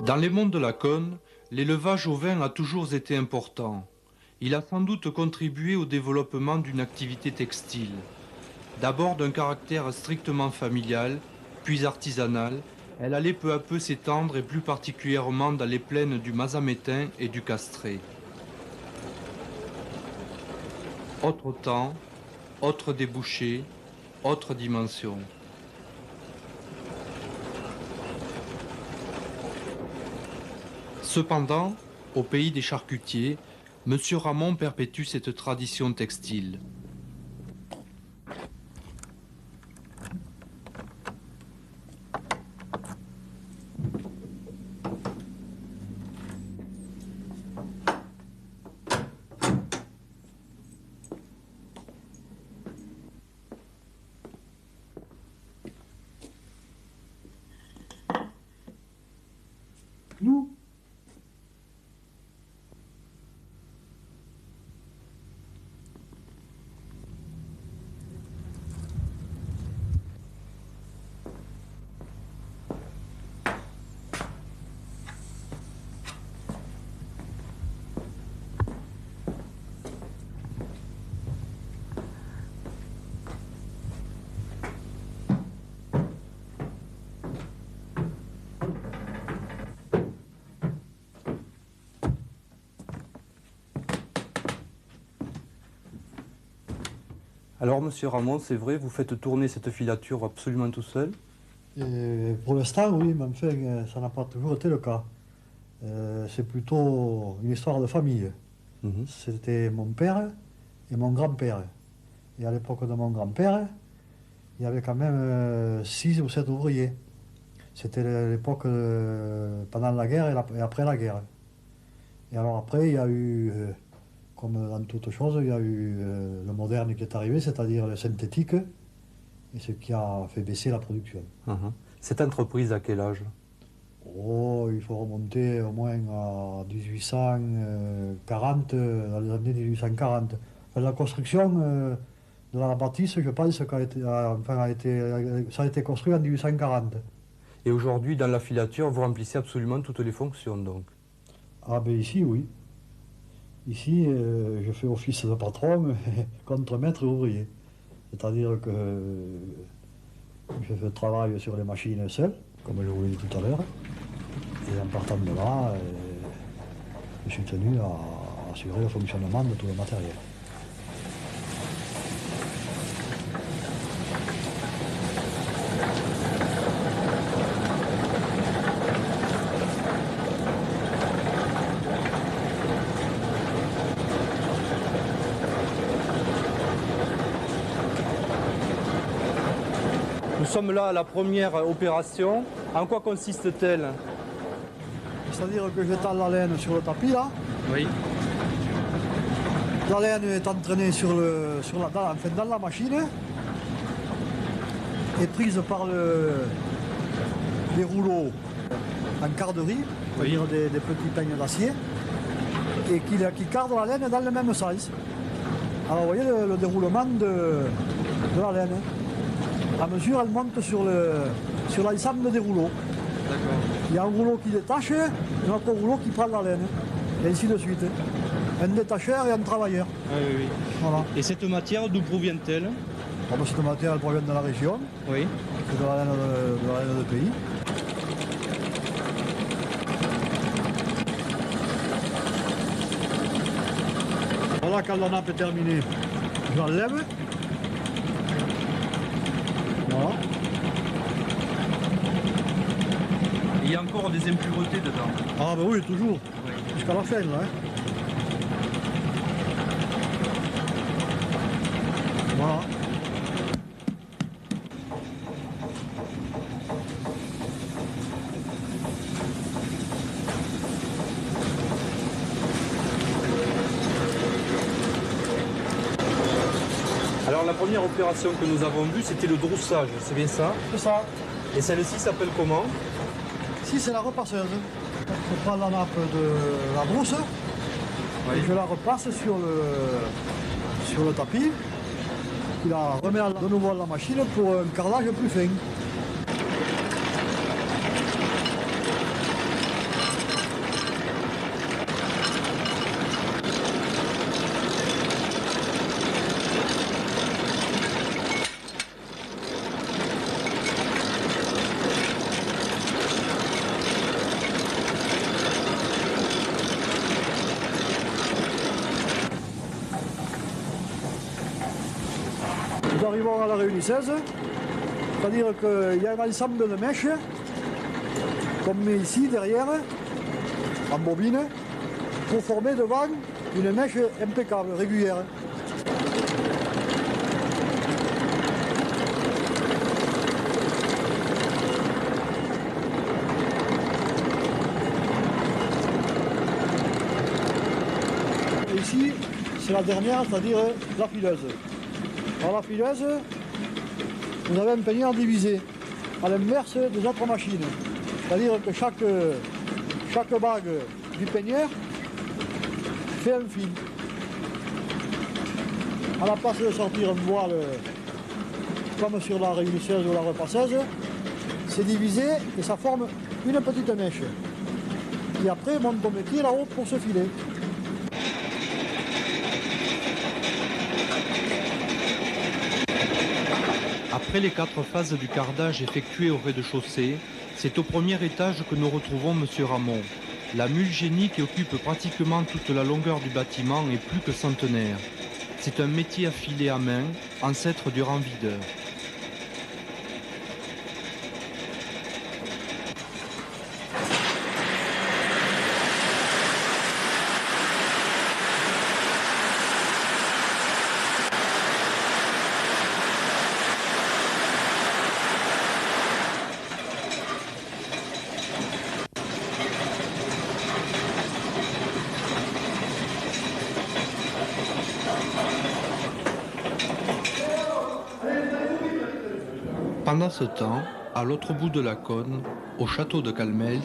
Dans les monts de la Cône, l'élevage ovin a toujours été important. Il a sans doute contribué au développement d'une activité textile. D'abord d'un caractère strictement familial, puis artisanal, elle allait peu à peu s'étendre et plus particulièrement dans les plaines du Mazamétain et du Castré. Autre temps, autre débouché, autre dimension. Cependant, au pays des charcutiers, M. Ramon perpétue cette tradition textile. Nous, Alors, Monsieur Ramon, c'est vrai, vous faites tourner cette filature absolument tout seul? pour l'instant, oui, mais enfin, ça n'a pas toujours été le cas. C'est plutôt une histoire de famille. Mhm. C'était mon père et mon grand-père. Et à l'époque de mon grand-père, il y avait quand même 6 ou 7 ouvriers. C'était l'époque pendant la guerre et après la guerre. Et alors après, il y a eu, comme dans toute chose, il y a eu le moderne qui est arrivé, c'est-à-dire le synthétique, et ce qui a fait baisser la production. Mhm. Cette entreprise, à quel âge? Oh, il faut remonter au moins à 1840, dans les années 1840. Enfin, la construction de la bâtisse, je pense, ça a été construit en 1840. Et aujourd'hui, dans la filature, vous remplissez absolument toutes les fonctions, donc. Ah ben ici, oui. Ici, je fais office de patron contre maître ouvrier. C'est-à-dire que je fais le travail sur les machines seul, comme je vous l'ai dit tout à l'heure. Et en partant de là, je suis tenu à assurer le fonctionnement de tout le matériel. Nous sommes là à la première opération. En quoi consiste-t-elle? C'est-à-dire que j'étale la laine sur le tapis là. Oui. La laine est entraînée dans la machine et prise par des rouleaux en carderie, c'est-à-dire des petits peignes d'acier, et qui cardent la laine dans le même sens. Alors vous voyez le déroulement de la laine. À mesure, elle monte sur l'ensemble des rouleaux. D'accord. Il y a un rouleau qui détache, un autre rouleau qui prend la laine, et ainsi de suite. Un détacheur et un travailleur. Ah, oui, oui. Voilà. Et cette matière, d'où provient-elle? Cette matière, elle provient de la région, Oui. c'est de la laine de pays. Voilà, quand la nappe est terminée, je l'enlève. Voilà. Il y a encore des impuretés dedans. Ah ben oui, toujours. Oui. Jusqu'à la fin, là. Voilà. Alors la première opération que nous avons vue, c'était le droussage, c'est bien ça? C'est ça. Et celle-ci s'appelle comment? Ici, c'est la repasseuse. Je prends la nappe de la brousse et je la repasse sur le tapis. Il la remet de nouveau à la machine pour un carrelage plus fin. nous arrivons à la réunisseuse, c'est-à-dire qu'il y a un ensemble de mèches qu'on met ici derrière, en bobine, pour former devant une mèche impeccable, régulière. Et ici, c'est la dernière, c'est-à-dire la fileuse. Alors la fileuse, vous avez un peigneur divisé, à l'inverse des autres machines. C'est-à-dire que chaque bague du peigneur fait un fil. À la place de sortir une voile comme sur la réunisseuse ou la repasseuse, c'est divisé et ça forme une petite mèche. Et après, monte au métier là-haut pour se filer. Après les 4 phases du cardage effectuées au rez-de-chaussée, c'est au premier étage que nous retrouvons M. Ramon. La mule génie qui occupe pratiquement toute la longueur du bâtiment est plus que centenaire. C'est un métier à filer à main, ancêtre du rang-videur. Pendant ce temps, à l'autre bout de la Cône, au château de Calmels,